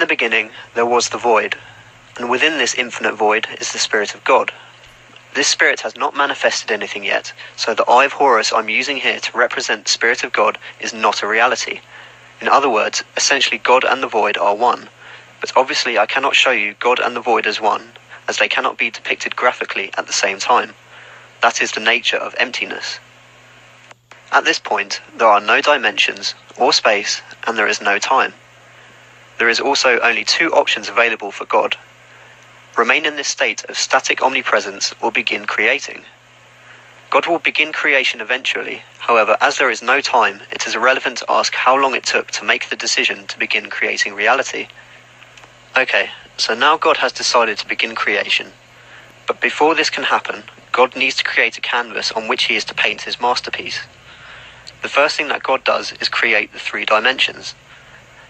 beginning there was the void, and within this infinite void is the Spirit of God. This Spirit has not manifested anything yet, so the eye of Horus I'm using here to represent the Spirit of God is not a reality. In other words, essentially God and the void are one, but obviously I cannot show you God and the void as one, as they cannot be depicted graphically at the same time. That is the nature of emptiness. At this point, there are no dimensions or space, and there is no time. There is also only two options available for God: remain in this state of static omnipresence or begin creating. God will begin creation eventually. However, as there is no time, it is irrelevant to ask how long it took to make the decision to begin creating reality. Okay, so now God has decided to begin creation. But before this can happen, God needs to create a canvas on which he is to paint his masterpiece. The first thing that God does is create the 3 dimensions.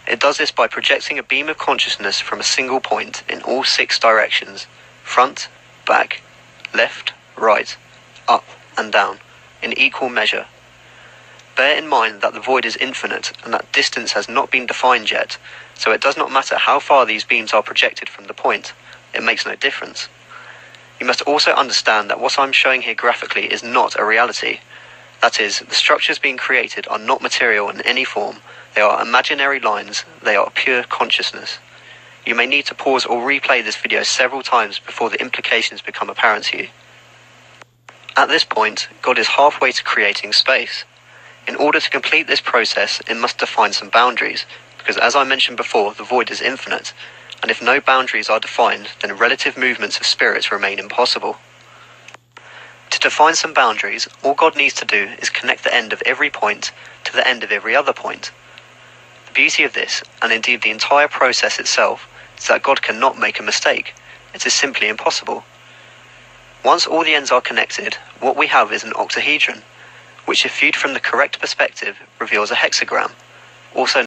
It does this by projecting a beam of consciousness from a single point in all 6 directions: front, back, left, right, up and down, in equal measure. Bear in mind that the void is infinite and that distance has not been defined yet, so it does not matter how far these beams are projected from the point. It makes no difference. You must also understand that what I'm showing here graphically is not a reality. That is, the structures being created are not material in any form. They are imaginary lines. They are pure consciousness. You may need to pause or replay this video several times before the implications become apparent to you. At this point, God is halfway to creating space. In order to complete this process, it must define some boundaries, because as I mentioned before, the void is infinite, and if no boundaries are defined, then relative movements of spirits remain impossible. To define some boundaries, all God needs to do is connect the end of every point to the end of every other point. The beauty of this, and indeed the entire process itself, is that God cannot make a mistake. It is simply impossible. Once all the ends are connected, what we have is an octahedron, which if viewed from the correct perspective reveals a hexagram, also